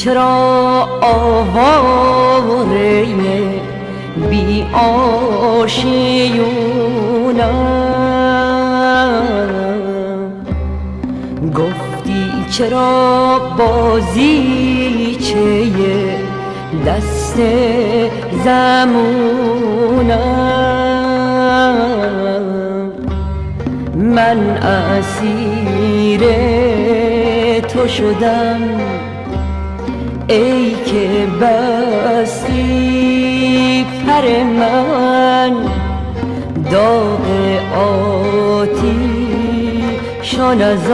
چرا آواره بی آشیونم؟ گفتی چرا بازیچه دست زمونم؟ من اسیر تو شدم ای که بستی پر من، داغ آتیشان از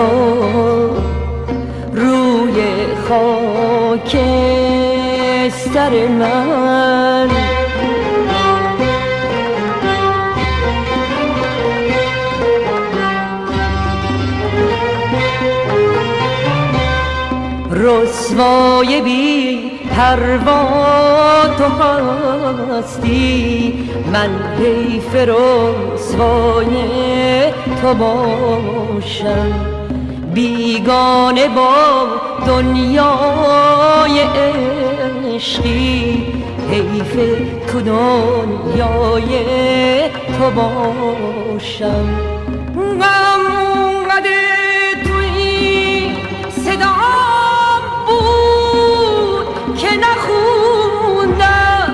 روی خاک سر من. رسوای بی پروا تو هستی، من حیف رسوای تو باشم، بیگانه با دنیای عشقی، حیف تو دنیای تو باشم. غم‌قده توی صدا که نخوندم،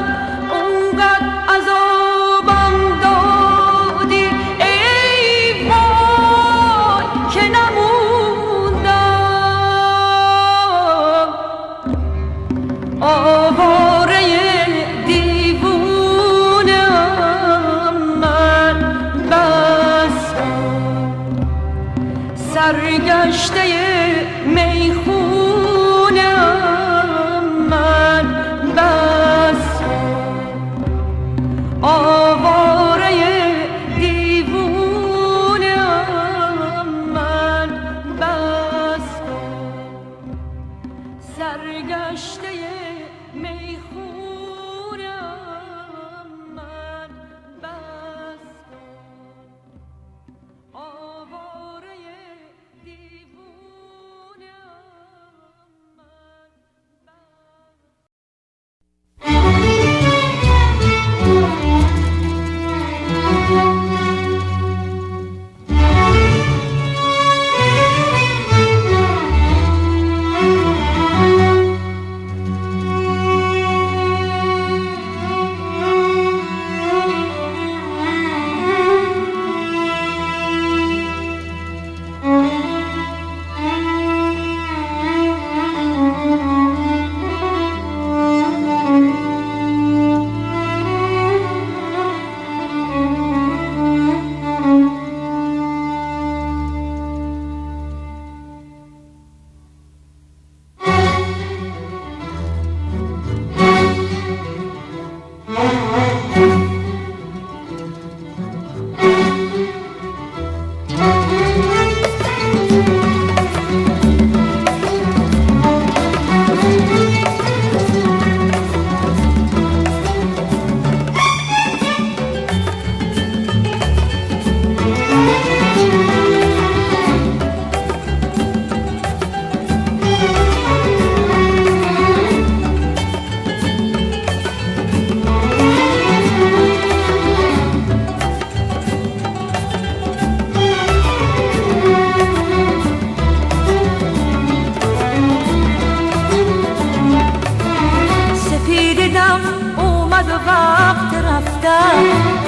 اونقدر عذابم دادی ای وای که نموندم. آواره دیوونم من، بس سرگشته میخونم من، بس آواره دیوونم من، بس سرگشته میخونم من، بس آواره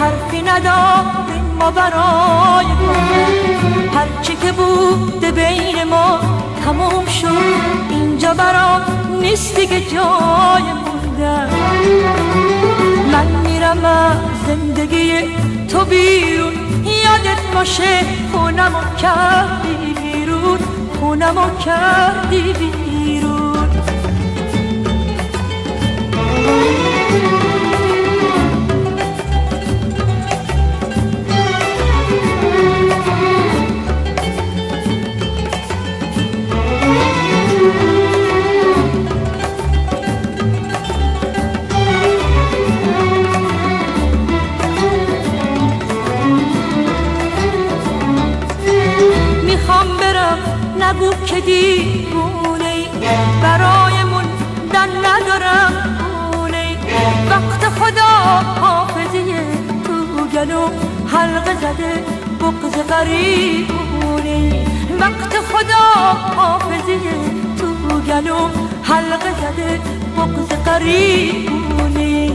حرفی نداریم ما برای گفتن، هرچی که بوده بین ما تموم شد، اینجا برام نیست دیگه جای موندن. من میرم از زندگی تو بیرون، یادت باشه خونمو کردی بیرون، خونمو کردی بیرون. نگو که دیوونه ای، برایمون من ندارم خونه وقت خدا حافظه تو گلوم حلقه زده بغض غریبونه وقت خدا حافظه تو گلوم حلقه زده بغض غریبونه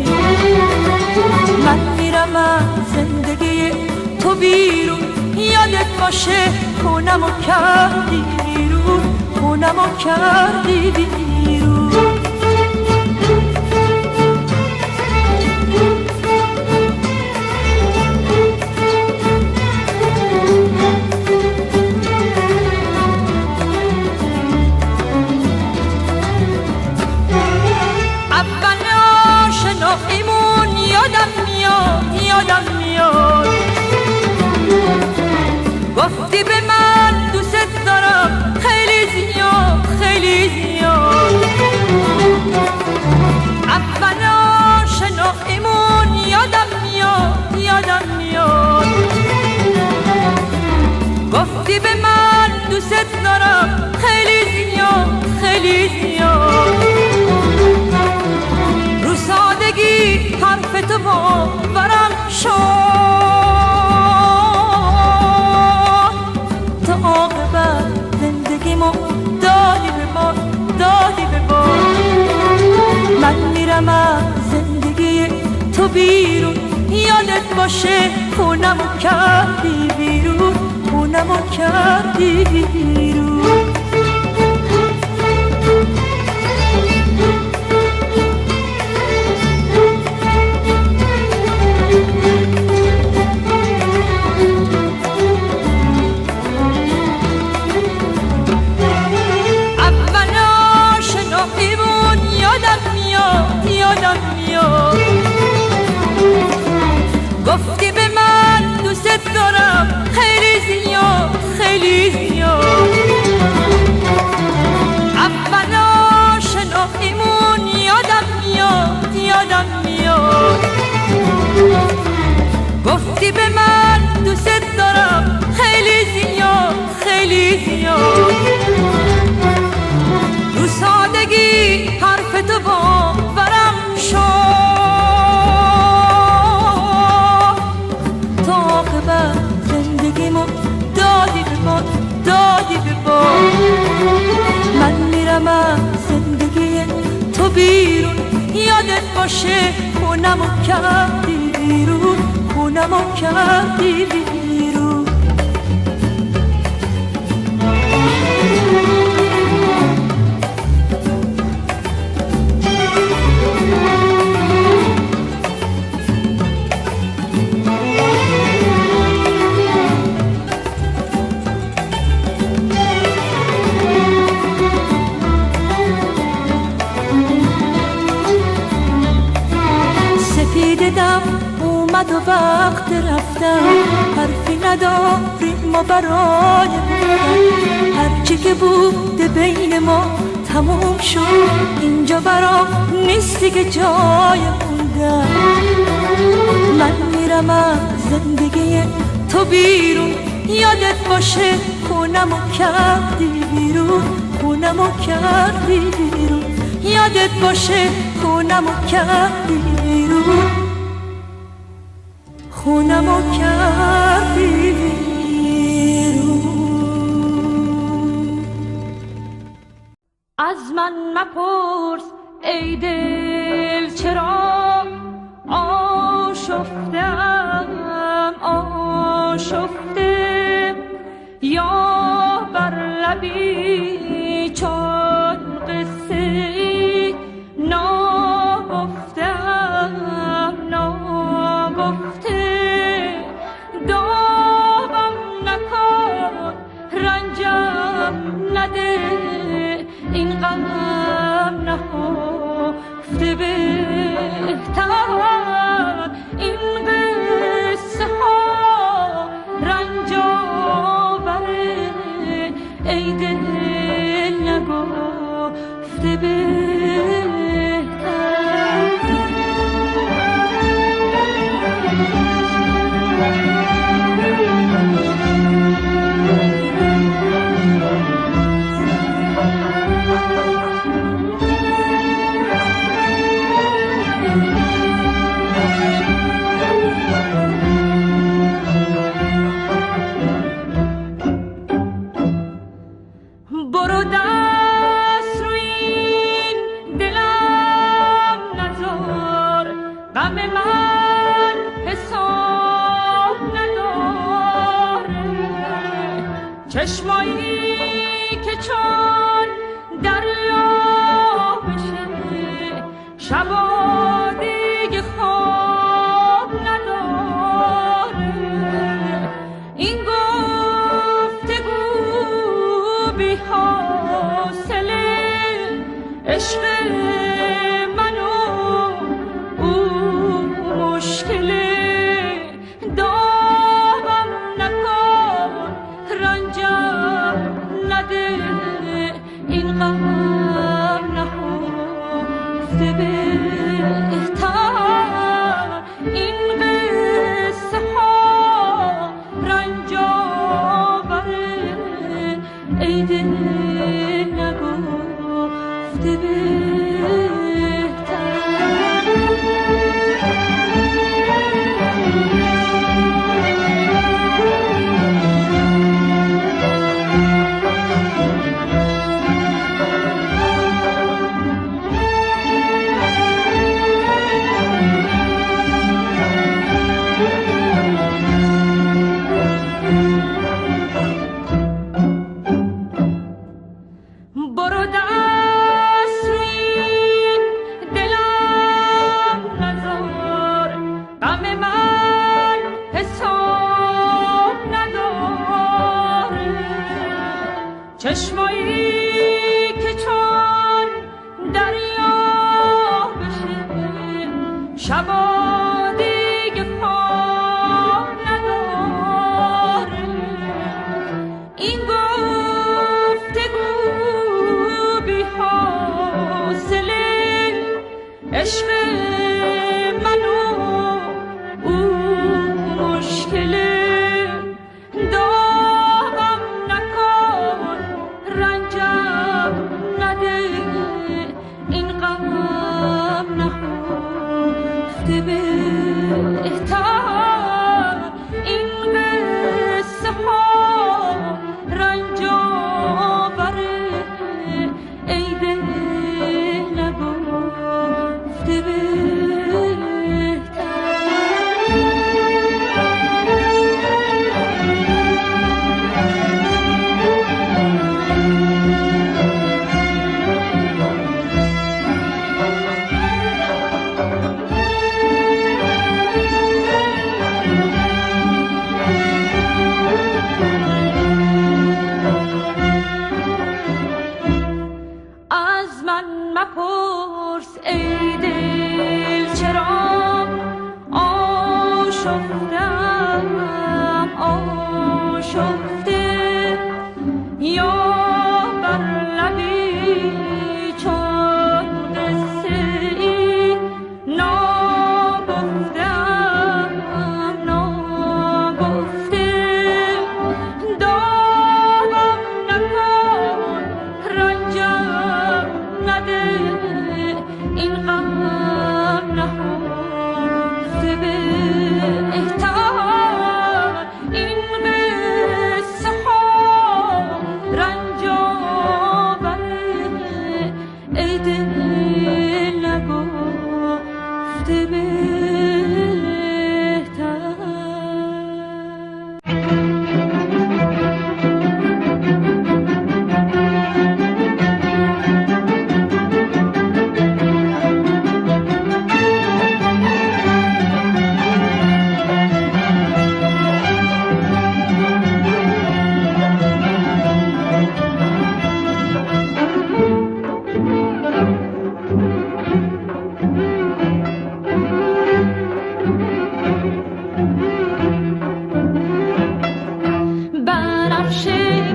من میرم از زندگی تو بیرون یادت باشه خونمو کردی بیرون خونمو کردی بیرون اول آشناییمون یادم میاد گفتی به من دوست دارم خیلی زیاد اول آشناییمون یادم میاد گفتی به من دوست دارم خیلی زیاد رو سادگی حرف تو باورم شد تا عاقبت زندگیمو دادی به ما من میرم از زندگی تو بیرون یادت باشه خونمو کردی بیرون خونمو کردی بیرون گفتی به من دوست دارم خیلی زیاد اول آشناییمون یادم میاد گفتی به من دوست دارم خیلی زیاد رو سادگی حرف تو باورم شد تا عاقبت زندگیمو دادی به ما من میرم از زندگی تو بیرون یادت باشه خونمو کردی بیرون خونمو کردی بیرون دم اومد و وقت رفتم حرفی نداریم ما برای بودن هرچی که بوده بین ما تموم شد اینجا برام نیستی که جای موندن من میرم از زندگی تو بیرون یادت باشه خونمو کردی بیرون خونمو کردی بیرون یادت باشه خونمو کردی بیرون خونمو کردی بیرون از من مپرس ای دل چرا آشفته یا بر لبی چون قصه نگفته داغم نکن رنجم نده این غم نهفته بهتر این قصه ها رنج آوره ای دل نگفته بهتر چشمایی که چون دریا بشه شبا دیگه خواب نداره این گفتگو بی حاصله عشق من و او مشکله داغم نکن رنجم نده این غم نهفته بهتر این قصه ها رنج آوره ای دل نگفته برو دست روی دلم نذار غم من حساب نداره چشمایی که چون دریا بشه شبا دیگه خواب نداره این عشق من و او مشکله داغم نکن رنجم نده این غم نهفته بهتر این قصه ها رنج آوره ای دل نگفته از من مپرس ای دل چرا آشفتم آشفته یا بر لبی چون قصه ای ناگفتم ناگفته داغم نکن رنجم نده این غم نهفته بهتر این قصه ها رنج آوره ای دل نگفته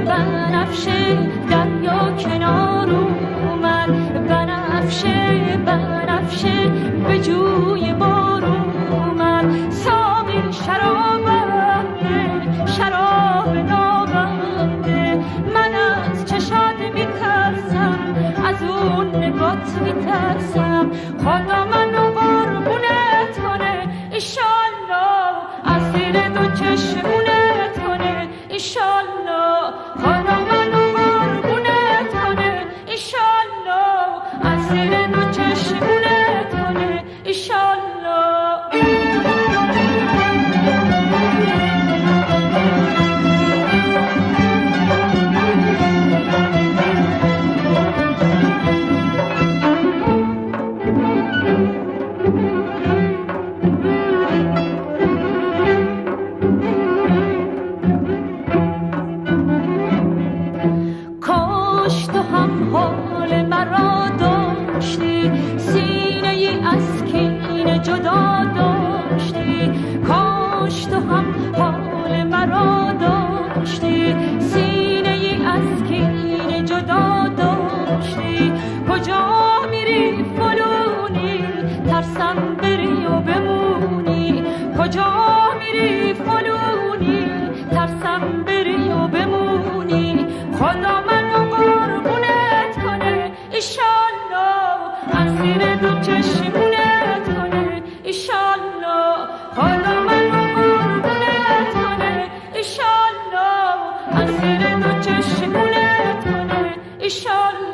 بنفشه دریا کنار اومد بنفشه به جوی بار اومد ساقی شراب نابنده من از چشات میترسم از اون نگات میترسم خدا منو قربونت کنه ایشالله از زیر دو چشمونت کنه ایشالله خدا منو قربونت کنه ایشالله از زیر دو چشمونت کنه ایشالله مرا داشتی، سینه ای از کینه جدا داشتی. کجا میری فلونی ترسم بری و بمونی، کجا میری فلونی ترسم بری و بمونی. خدا منو قربونت کنه ایشالله، از زیر دو چشمونت کنه ایشالله. خدا منو قربونت کنه ایشالله، از زیر دو چشمونت کنه ایشالله.